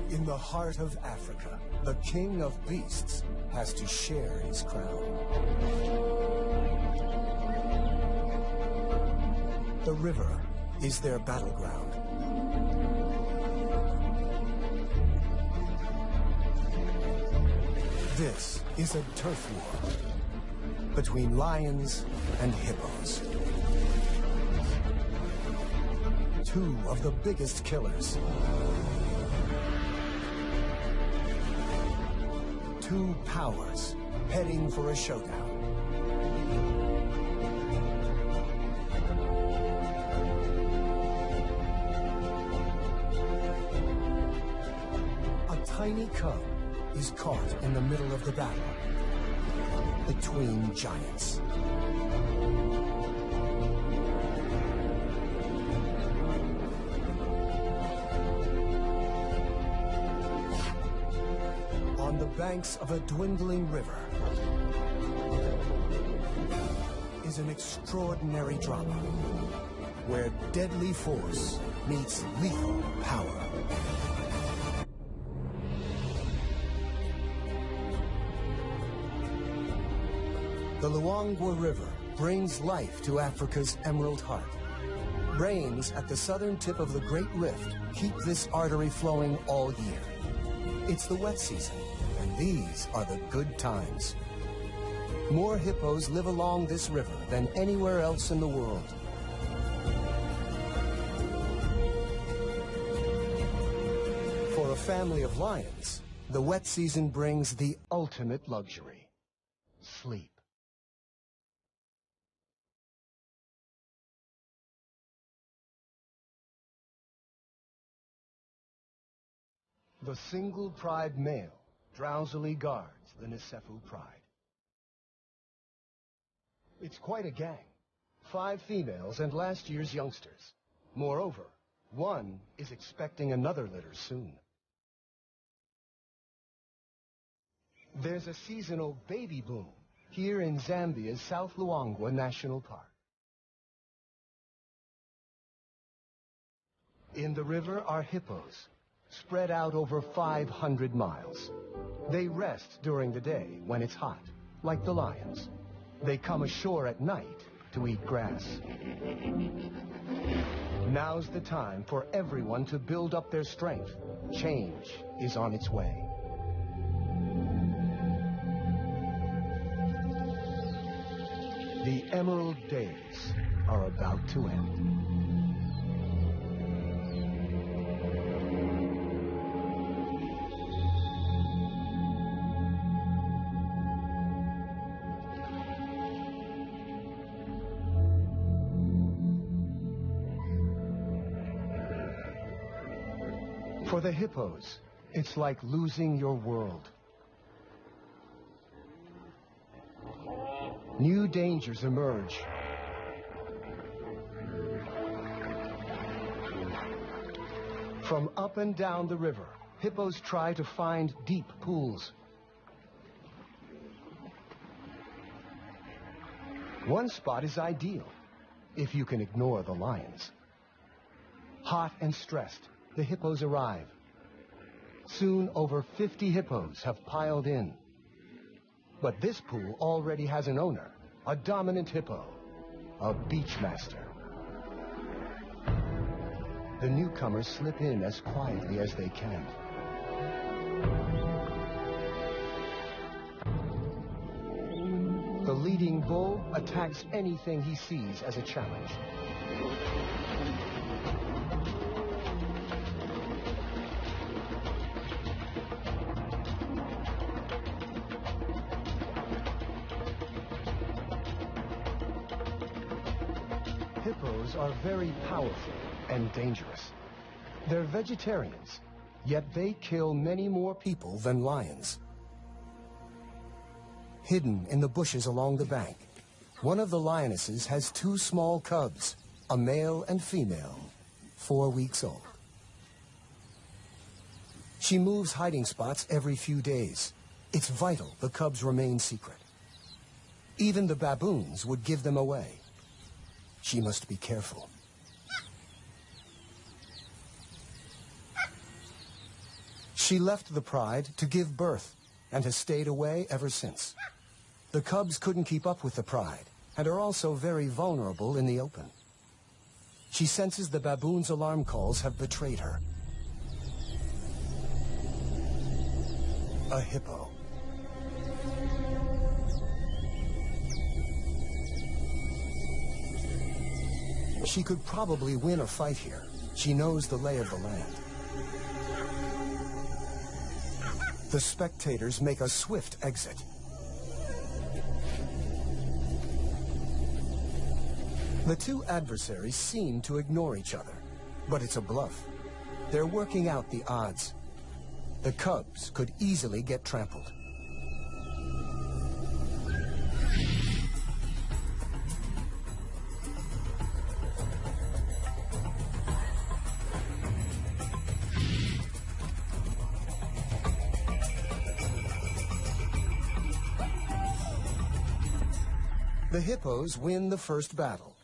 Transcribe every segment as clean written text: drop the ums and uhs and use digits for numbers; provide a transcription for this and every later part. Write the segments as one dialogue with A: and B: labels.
A: In the heart of Africa, the king of beasts has to share his crown. The river is their battleground. This is a turf war between lions and hippos. Two of the biggest killers. Two powers heading for a showdown. A tiny cub is caught in the middle of the battle between giants. On the banks of a dwindling river is an extraordinary drama where deadly force meets lethal power. The Luangwa River brings life to Africa's Emerald Heart. Rains at the southern tip of the Great Rift keep this artery flowing all year. It's the wet season, and these are the good times. More hippos live along this river than anywhere else in the world. For a family of lions, the wet season brings the ultimate luxury: sleep. The single pride male drowsily guards the Nsefu pride. It's quite a gang. 5 females and last year's youngsters. Moreover, one is expecting another litter soon. There's a seasonal baby boom here in Zambia's South Luangwa National Park. In the river are hippos, spread out over 500 miles. They rest during the day when it's hot, like the lions. They come ashore at night to eat grass. Now's the time for everyone to build up their strength. Change is on its way. The Emerald Days are about to end. For the hippos, it's like losing your world. New dangers emerge. From up and down the river, hippos try to find deep pools. One spot is ideal, if you can ignore the lions. Hot and stressed, the hippos arrive. Soon, over 50 hippos have piled in. But this pool already has an owner, a dominant hippo, a beachmaster. The newcomers slip in as quietly as they can. The leading bull attacks anything he sees as a challenge. Hippos are very powerful and dangerous. They're vegetarians, yet they kill many more people than lions. Hidden in the bushes along the bank, one of the lionesses has 2 small cubs, a male and female, 4 weeks old. She moves hiding spots every few days. It's vital the cubs remain secret. Even the baboons would give them away. She must be careful. She left the pride to give birth and has stayed away ever since. The cubs couldn't keep up with the pride and are also very vulnerable in the open. She senses the baboon's alarm calls have betrayed her. A hippo. She could probably win a fight here. She knows the lay of the land. The spectators make a swift exit. The two adversaries seem to ignore each other, but it's a bluff. They're working out the odds. The cubs could easily get trampled. The hippos win the first battle.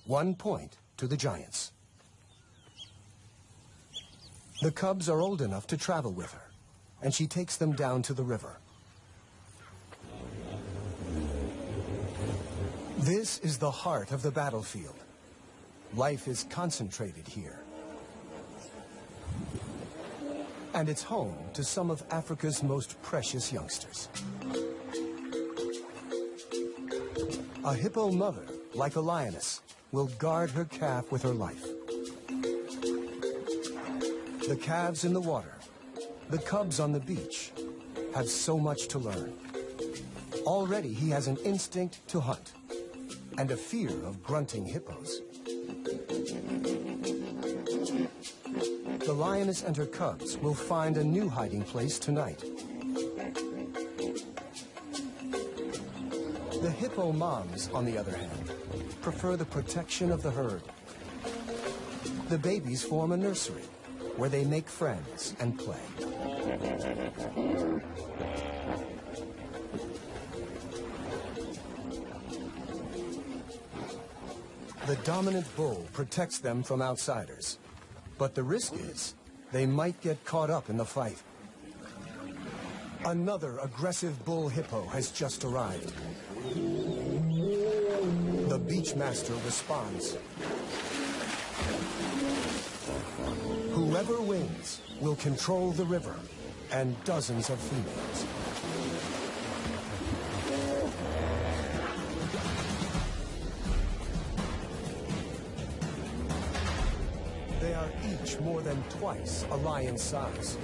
A: 1 point to the giants. The cubs are old enough to travel with her, and she takes them down to the river. This is the heart of the battlefield. Life is concentrated here. And it's home to some of Africa's most precious youngsters. A hippo mother, like a lioness, will guard her calf with her life. The calves in the water, the cubs on the beach, have so much to learn. Already he has an instinct to hunt and a fear of grunting hippos. The lioness and her cubs will find a new hiding place tonight. The hippo moms, on the other hand, prefer the protection of the herd. The babies form a nursery where they make friends and play. The dominant bull protects them from outsiders, but the risk is they might get caught up in the fight. Another aggressive bull hippo has just arrived. The beachmaster responds. Whoever wins will control the river and dozens of females. They are each more than twice a lion's size.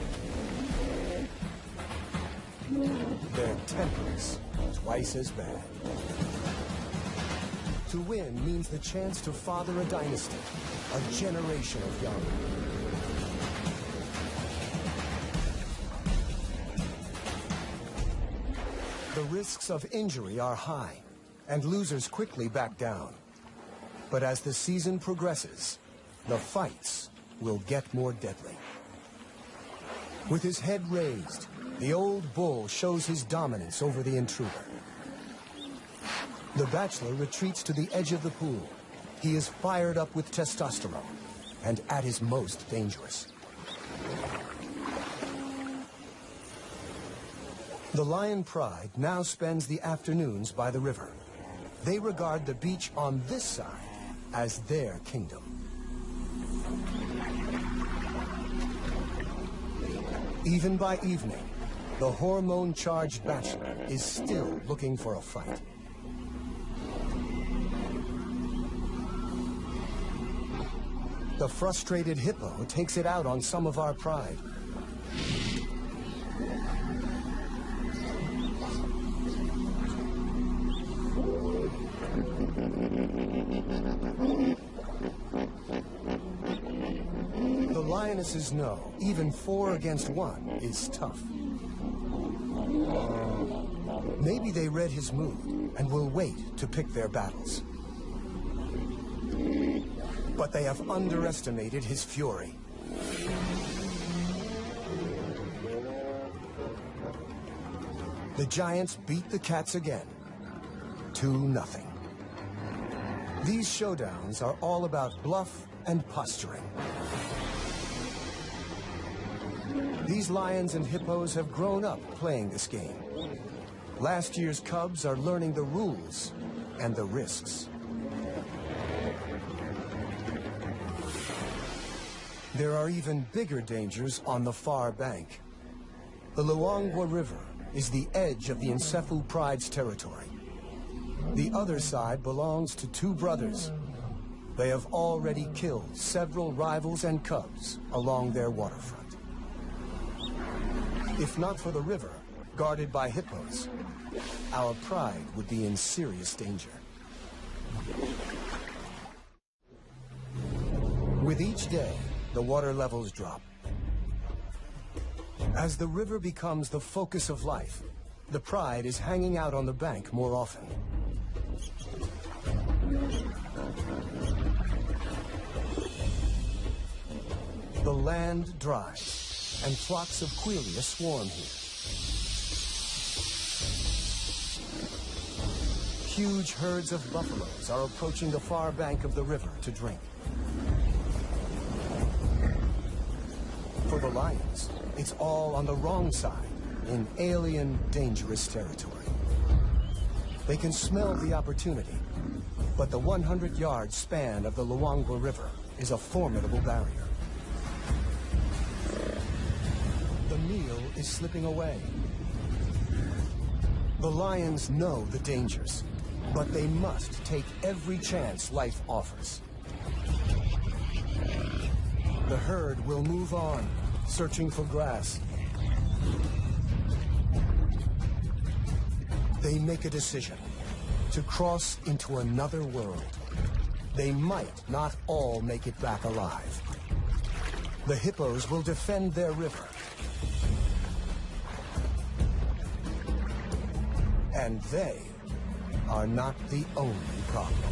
A: Their tempers twice as bad. To win means the chance to father a dynasty, a generation of young. The risks of injury are high, and losers quickly back down. But as the season progresses, the fights will get more deadly. With his head raised, the old bull shows his dominance over the intruder. The bachelor retreats to the edge of the pool. He is fired up with testosterone and at his most dangerous. The lion pride now spends the afternoons by the river. They regard the beach on this side as their kingdom. Even by evening, the hormone-charged bachelor is still looking for a fight. The frustrated hippo takes it out on some of our pride. The lionesses know even 4 against 1 is tough. Maybe they read his mood and will wait to pick their battles. But they have underestimated his fury. The giants beat the cats again, 2-0. These showdowns are all about bluff and posturing. These lions and hippos have grown up playing this game. Last year's cubs are learning the rules and the risks. There are even bigger dangers on the far bank. The Luangwa River is the edge of the Nsefu Pride's territory. The other side belongs to two brothers. They have already killed several rivals and cubs along their waterfront. If not for the river, guarded by hippos, our pride would be in serious danger. With each day, the water levels drop. As the river becomes the focus of life, the pride is hanging out on the bank more often. The land dries, and flocks of quelea swarm here. Huge herds of buffaloes are approaching the far bank of the river to drink. For the lions, it's all on the wrong side, in alien, dangerous territory. They can smell the opportunity, but the 100-yard span of the Luangwa River is a formidable barrier. The meal is slipping away. The lions know the dangers, but they must take every chance life offers. The herd will move on, searching for grass. They make a decision to cross into another world. They might not all make it back alive. The hippos will defend their river. And they are not the only problem.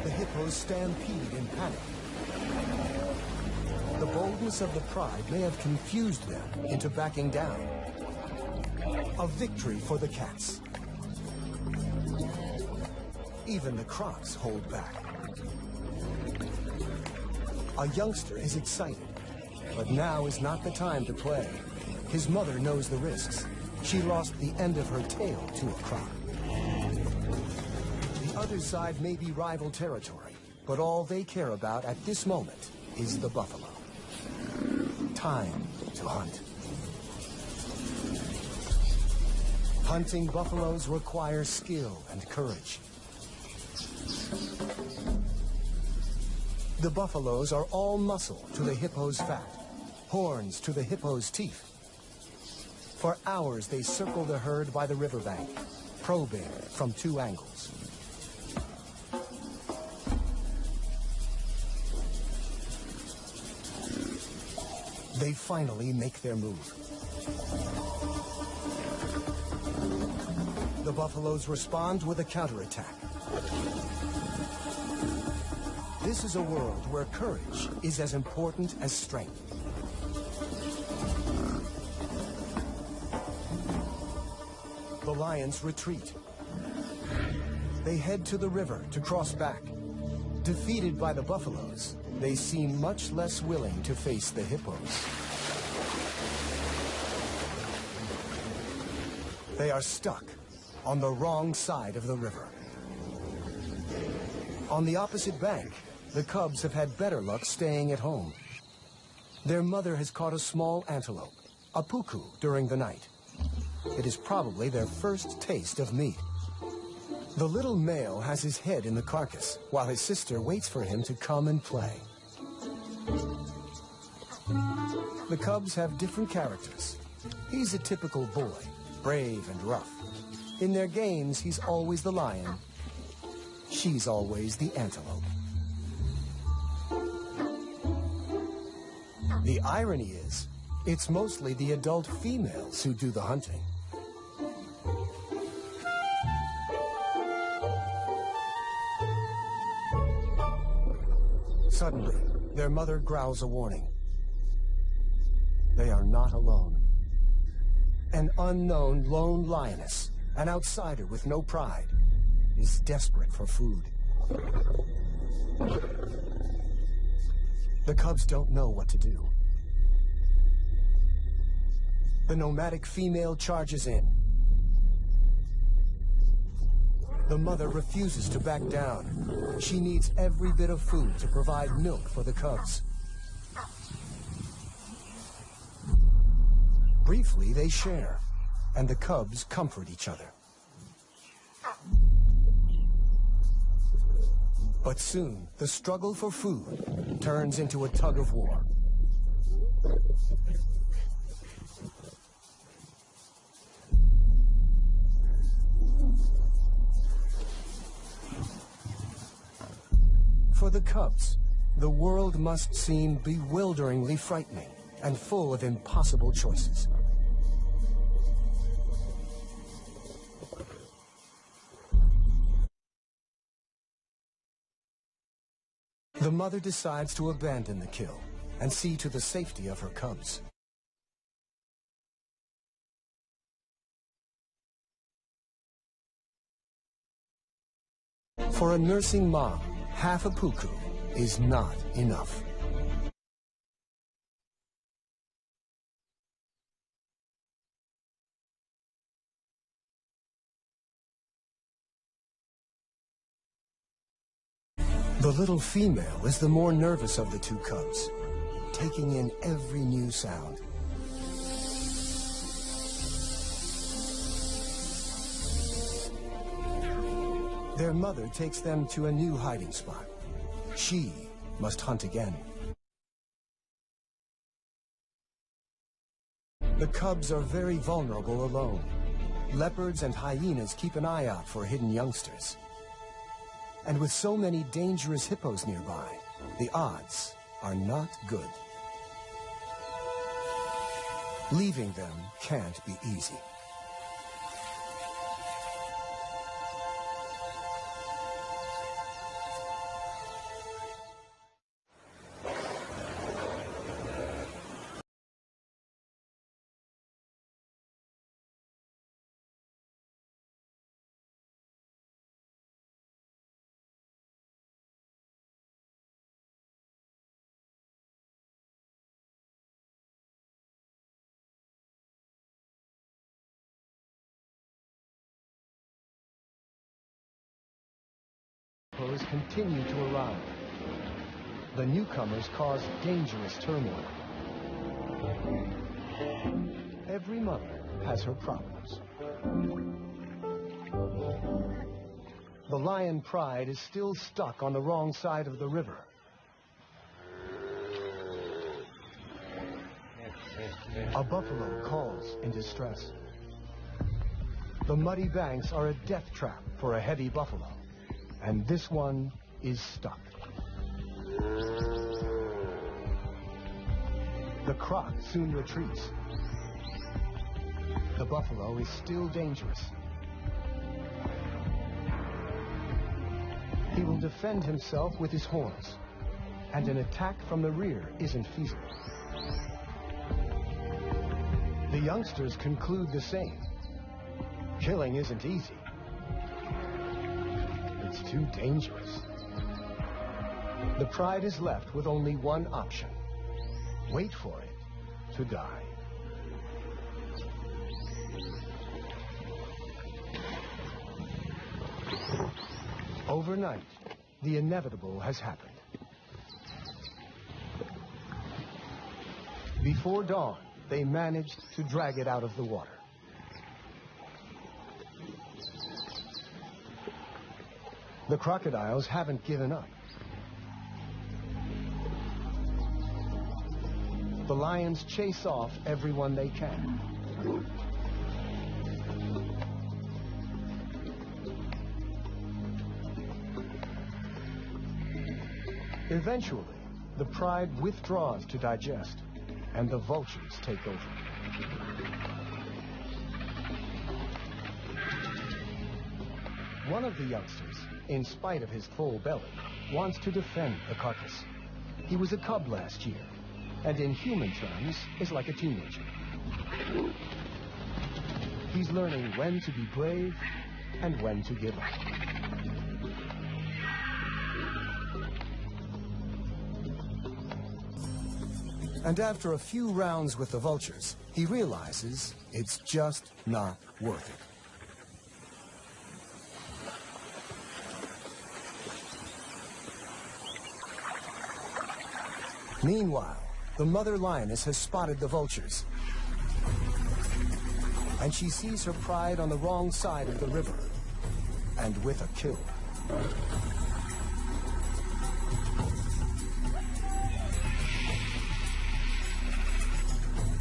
A: The hippos stampede in panic. The boldness of the pride may have confused them into backing down. A victory for the cats. Even the crocs hold back. A youngster is excited, but now is not the time to play. His mother knows the risks. She lost the end of her tail to a croc. The other side may be rival territory, but all they care about at this moment is the buffalo. Time to hunt. Hunting buffaloes requires skill and courage. The buffaloes are all muscle to the hippo's fat, horns to the hippo's teeth. For hours they circle the herd by the riverbank, probing from two angles. They finally make their move. The buffaloes respond with a counterattack. This is a world where courage is as important as strength. The lions retreat. They head to the river to cross back. Defeated by the buffaloes, they seem much less willing to face the hippos. They are stuck on the wrong side of the river. On the opposite bank, the cubs have had better luck staying at home. Their mother has caught a small antelope, a puku, during the night. It is probably their first taste of meat. The little male has his head in the carcass, while his sister waits for him to come and play. The cubs have different characters. He's a typical boy, brave and rough. In their games, he's always the lion. She's always the antelope. The irony is, it's mostly the adult females who do the hunting. Suddenly, their mother growls a warning. They are not alone. An unknown lone lioness, an outsider with no pride, is desperate for food. The cubs don't know what to do. The nomadic female charges in. The mother refuses to back down. She needs every bit of food to provide milk for the cubs. Briefly, they share, and the cubs comfort each other. But soon, the struggle for food turns into a tug of war. For the cubs, the world must seem bewilderingly frightening and full of impossible choices. The mother decides to abandon the kill and see to the safety of her cubs. For a nursing mom, half a puku is not enough. The little female is the more nervous of the two cubs, taking in every new sound. Their mother takes them to a new hiding spot. She must hunt again. The cubs are very vulnerable alone. Leopards and hyenas keep an eye out for hidden youngsters. And with so many dangerous hippos nearby, the odds are not good. Leaving them can't be easy. Hippos continue to arrive. The newcomers cause dangerous turmoil. Every mother has her problems. The lion pride is still stuck on the wrong side of the river. A buffalo calls in distress. The muddy banks are a death trap for a heavy buffalo. And this one is stuck. The croc soon retreats. The buffalo is still dangerous. He will defend himself with his horns, and an attack from the rear isn't feasible. The youngsters conclude the same. Killing isn't easy. It's too dangerous. The pride is left with only one option. Wait for it to die. Overnight, the inevitable has happened. Before dawn, they managed to drag it out of the water. The crocodiles haven't given up. The lions chase off everyone they can. Eventually, the pride withdraws to digest, and the vultures take over. One of the youngsters, in spite of his full belly, wants to defend the carcass. He was a cub last year, and in human terms is like a teenager. He's learning when to be brave and when to give up. And after a few rounds with the vultures, he realizes it's just not worth it. Meanwhile, the mother lioness has spotted the vultures, and she sees her pride on the wrong side of the river, and with a kill.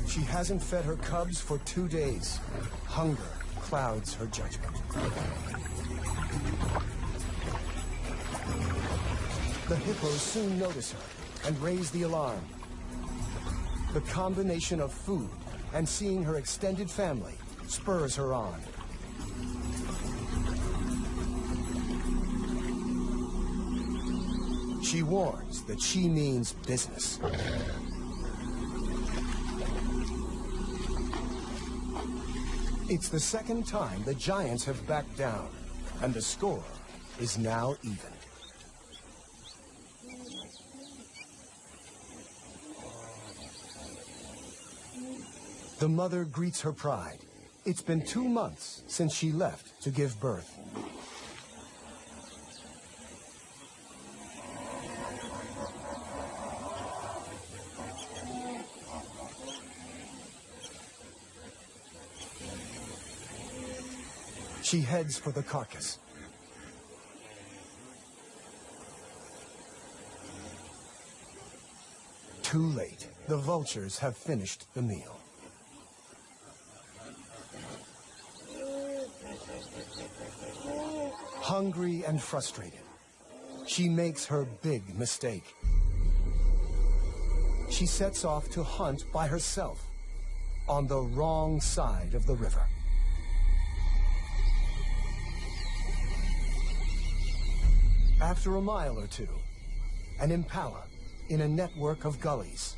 A: She hasn't fed her cubs for 2 days. Hunger clouds her judgment. The hippos soon notice her and raise the alarm. The combination of food and seeing her extended family spurs her on. She warns that she means business. It's the second time the giants have backed down, and the score is now even. The mother greets her pride. It's been 2 months since she left to give birth. She heads for the carcass. Too late. The vultures have finished the meal. Hungry and frustrated, she makes her big mistake. She sets off to hunt by herself on the wrong side of the river. After a mile or two, an impala in a network of gullies.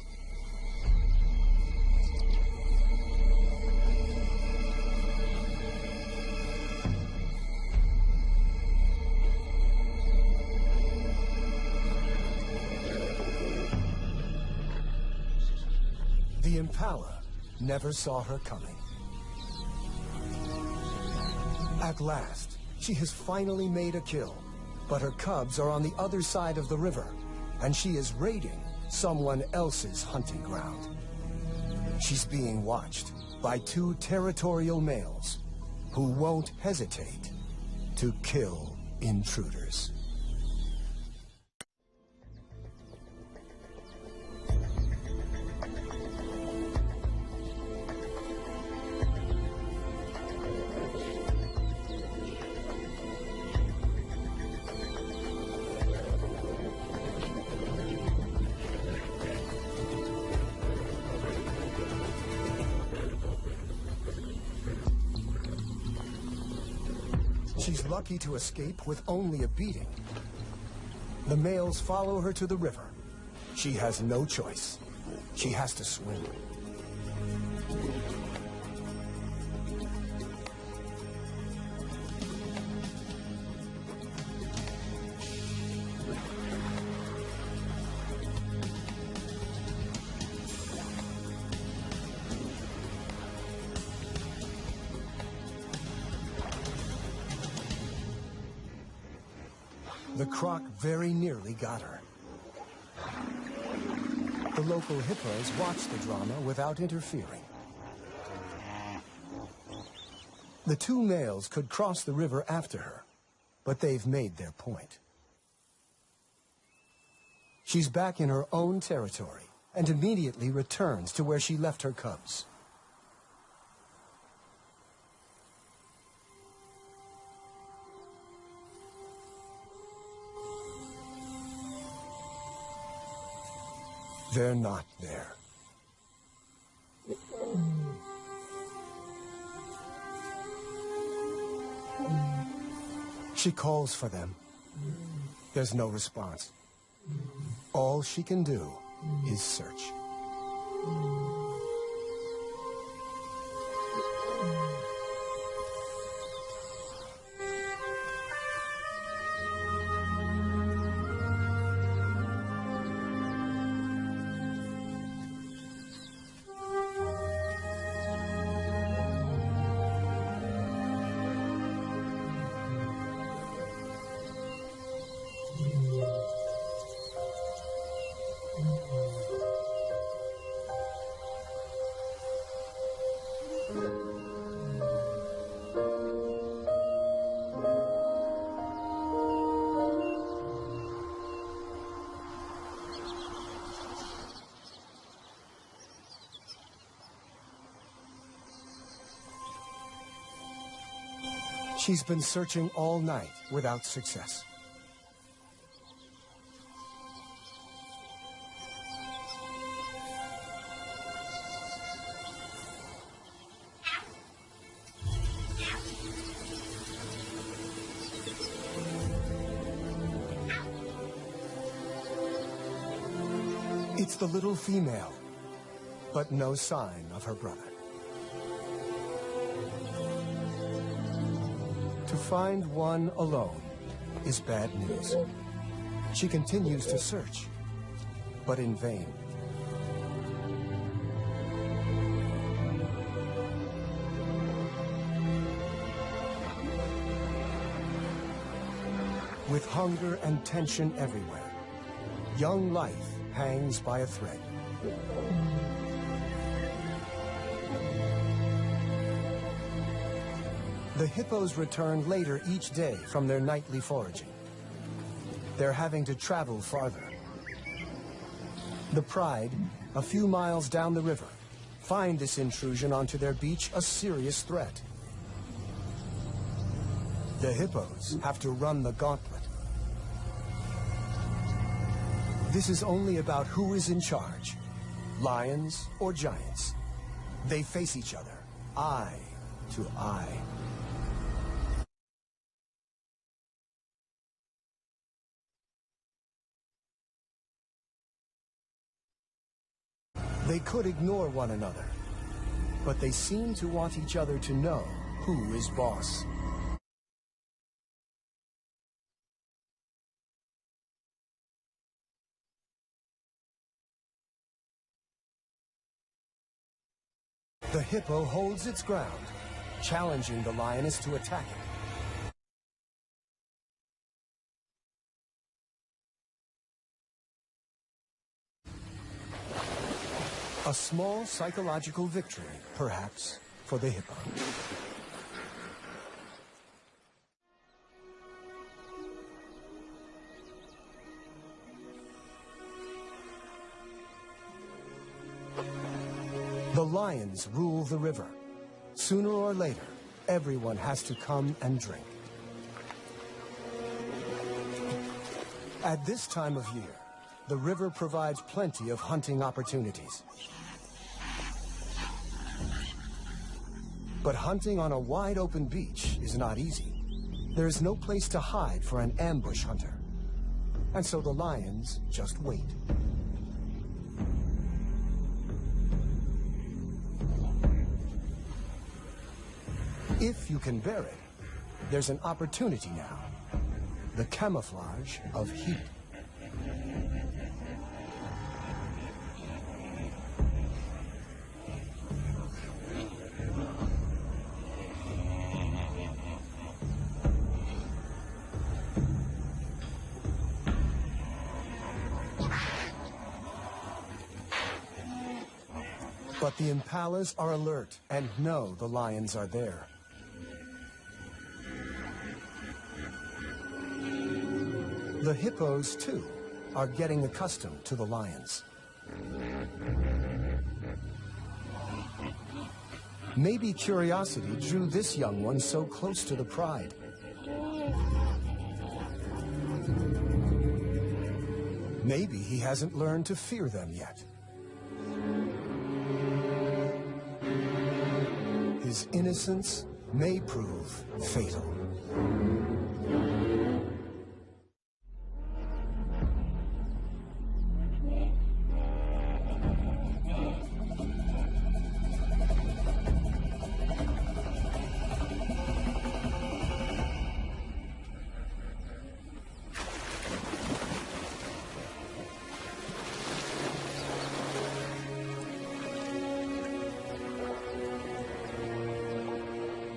A: The impala never saw her coming. At last, she has finally made a kill, but her cubs are on the other side of the river, and she is raiding someone else's hunting ground. She's being watched by 2 territorial males who won't hesitate to kill intruders. She's lucky to escape with only a beating. The males follow her to the river. She has no choice. She has to swim. The croc very nearly got her. The local hippos watch the drama without interfering. The 2 males could cross the river after her, but they've made their point. She's back in her own territory and immediately returns to where she left her cubs. They're not there. She calls for them. There's no response. All she can do is search. She's been searching all night without success. It's the little female, but no sign of her brother. To find one alone is bad news. She continues to search, but in vain. With hunger and tension everywhere, young life hangs by a thread. The hippos return later each day from their nightly foraging. They're having to travel farther. The Pride, a few miles down the river, find this intrusion onto their beach a serious threat. The hippos have to run the gauntlet. This is only about who is in charge, lions or giants. They face each other, eye to eye. They could ignore one another, but they seem to want each other to know who is boss. The hippo holds its ground, challenging the lioness to attack it. A small psychological victory, perhaps, for the hippo. The lions rule the river. Sooner or later, everyone has to come and drink. At this time of year, the river provides plenty of hunting opportunities. But hunting on a wide open beach is not easy. There is no place to hide for an ambush hunter. And so the lions just wait. If you can bear it, there's an opportunity now. The camouflage of heat. But the impalas are alert and know the lions are there. The hippos, too, are getting accustomed to the lions. Maybe curiosity drew this young one so close to the Pride. Maybe he hasn't learned to fear them yet. His innocence may prove fatal.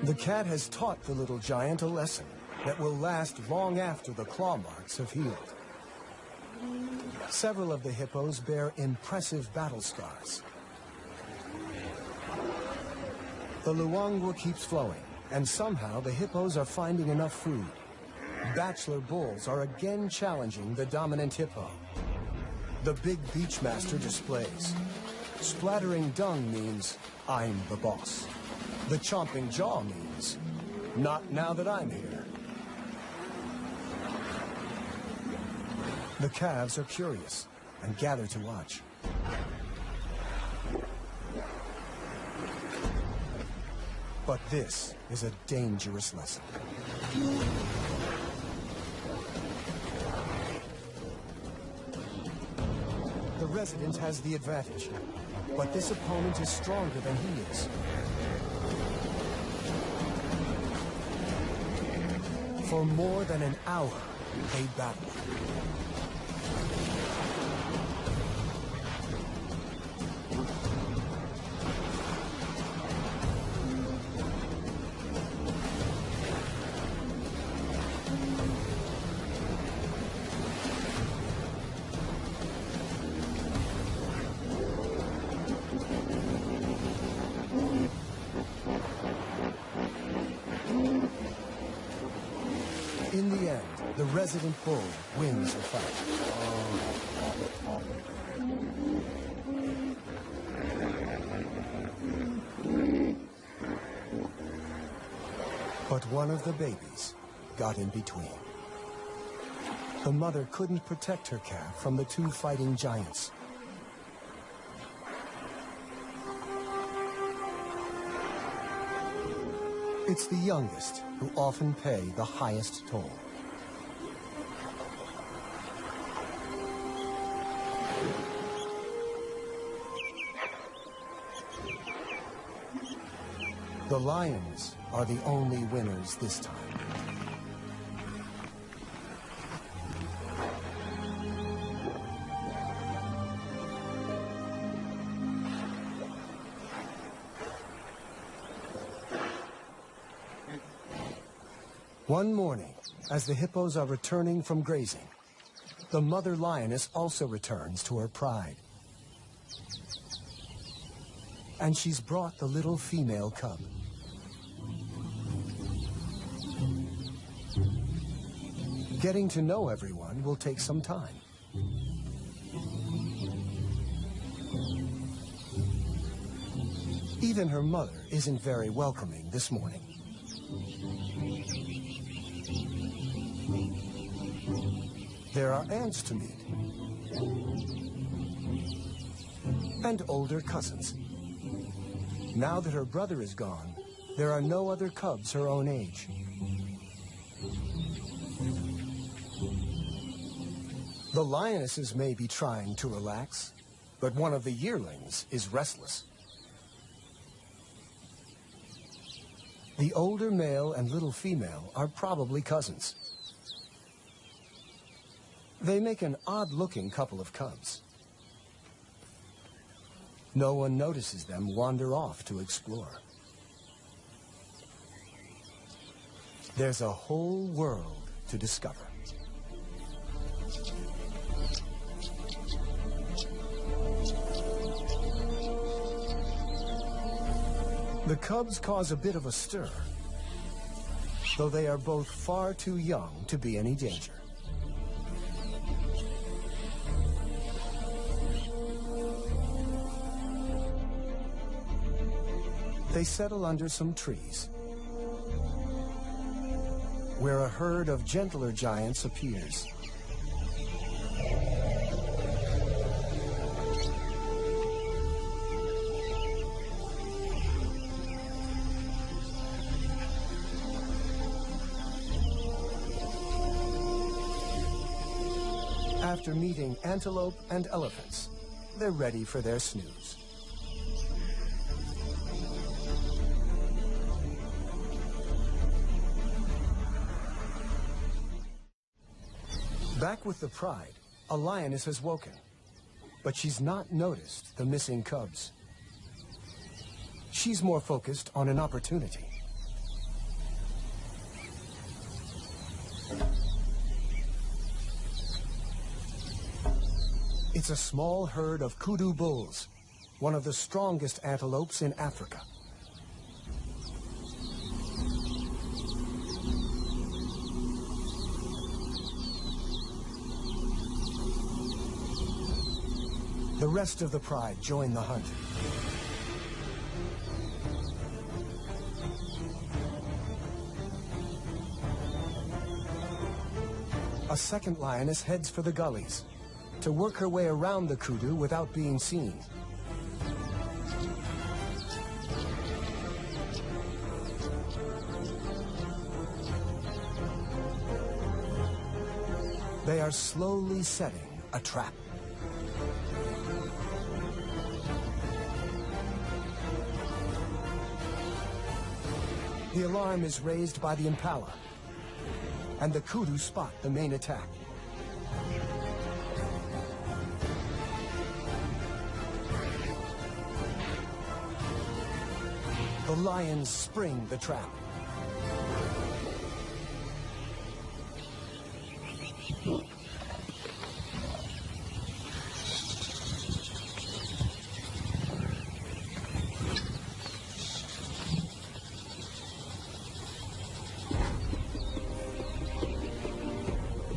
A: The cat has taught the little giant a lesson that will last long after the claw marks have healed. Several of the hippos bear impressive battle scars. The Luangwa keeps flowing, and somehow the hippos are finding enough food. Bachelor bulls are again challenging the dominant hippo. The big beachmaster displays. Splattering dung means, I'm the boss. The chomping jaw means, Not now that I'm here. The calves are curious and gather to watch. But this is a dangerous lesson. The resident has the advantage, but this opponent is stronger than he is. For more than an hour, they battle. In the end, the resident bull wins the fight. But one of the babies got in between. The mother couldn't protect her calf from the two fighting giants. It's the youngest who often pay the highest toll. The lions are the only winners this time. One morning, as the hippos are returning from grazing, the mother lioness also returns to her pride. And she's brought the little female cub. Getting to know everyone will take some time. Even her mother isn't very welcoming this morning. There are aunts to meet, and older cousins. Now that her brother is gone, there are no other cubs her own age. The lionesses may be trying to relax, but one of the yearlings is restless. The older male and little female are probably cousins. They make an odd-looking couple of cubs. No one notices them wander off to explore. There's a whole world to discover. The cubs cause a bit of a stir, though they are both far too young to be any danger. They settle under some trees, where a herd of gentler giants appears. After meeting antelope and elephants, they're ready for their snooze. Back with the pride, a lioness has woken, but she's not noticed the missing cubs. She's more focused on an opportunity. It's a small herd of kudu bulls, one of the strongest antelopes in Africa. The rest of the pride join the hunt. A second lioness heads for the gullies to work her way around the kudu without being seen. They are slowly setting a trap. The alarm is raised by the impala, and the kudu spot the main attack. The lions spring the trap.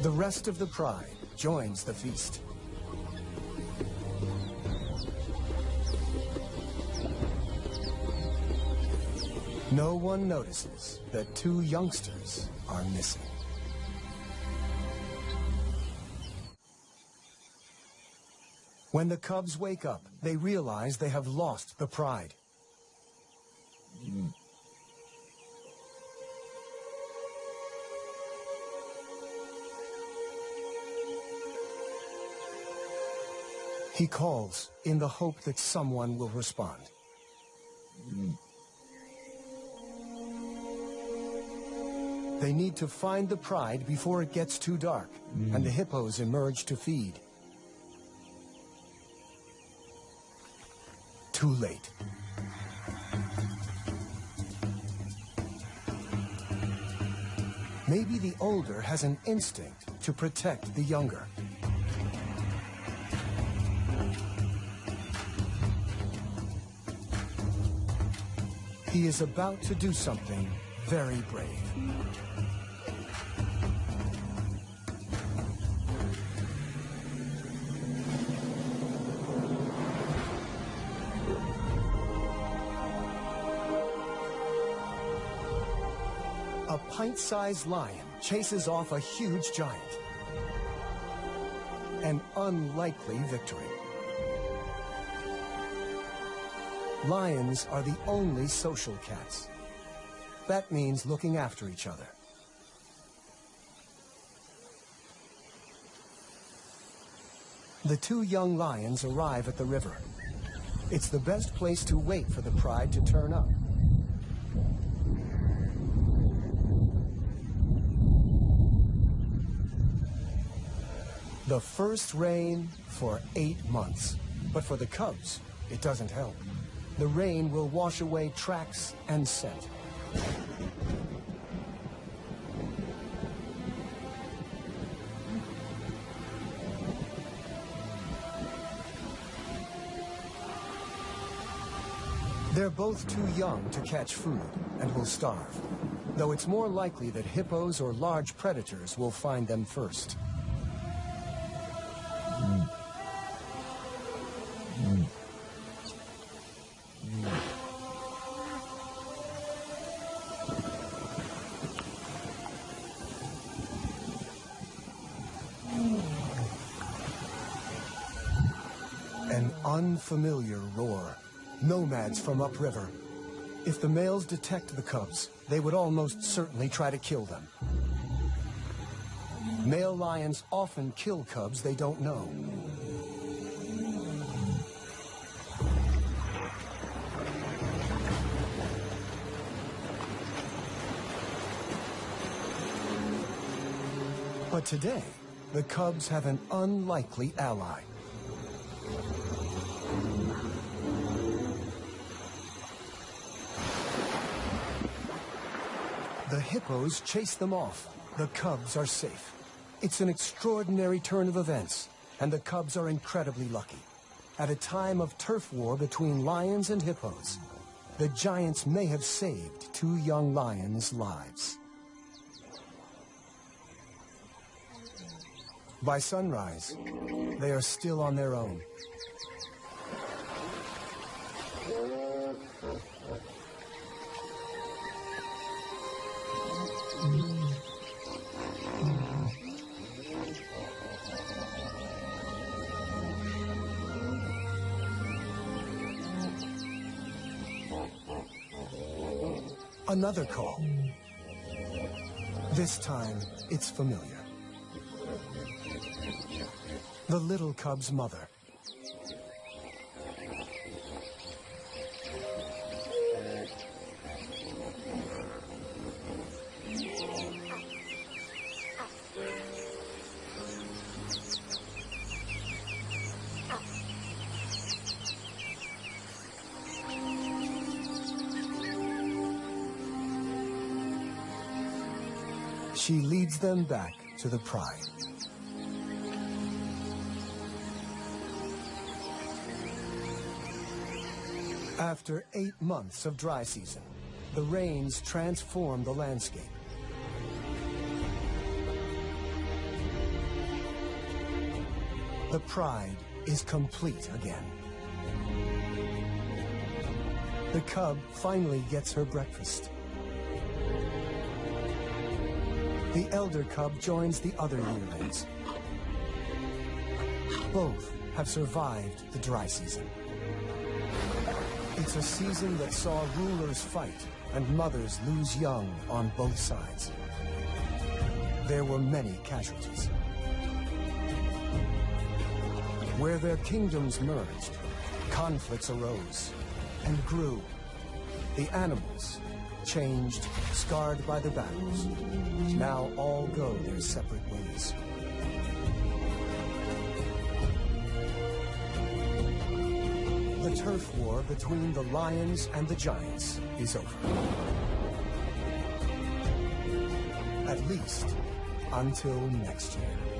A: The rest of the pride joins the feast. No one notices that two youngsters are missing. When the cubs wake up, they realize they have lost the pride. He calls in the hope that someone will respond. They need to find the pride before it gets too dark, and the hippos emerge to feed. Too late. Maybe the older has an instinct to protect the younger. He is about to do something very brave. A pint-sized lion chases off a huge giant. An unlikely victory. Lions are the only social cats. That means looking after each other. The two young lions arrive at the river. It's the best place to wait for the pride to turn up. The first rain for 8 months. But for the cubs, it doesn't help. The rain will wash away tracks and scent. They're both too young to catch food and will starve, though it's more likely that hippos or large predators will find them first. An unfamiliar roar. Nomads from upriver. If the males detect the cubs, they would almost certainly try to kill them. Male lions often kill cubs they don't know. But today, the cubs have an unlikely ally. The hippos chase them off. The cubs are safe. It's an extraordinary turn of events, and the cubs are incredibly lucky. At a time of turf war between lions and hippos, the giants may have saved two young lions' lives. By sunrise, they are still on their own. Another call. This time, it's familiar. The little cub's mother. She leads them back to the pride. After 8 months of dry season, the rains transform the landscape. The pride is complete again. The cub finally gets her breakfast. The elder cub joins the other yearlings. Both have survived the dry season. It's a season that saw rulers fight and mothers lose young on both sides. There were many casualties. Where their kingdoms merged, conflicts arose and grew. The animals changed, scarred by the battles. Now all go their separate ways. The turf war between the lions and the giants is over. At least until next year.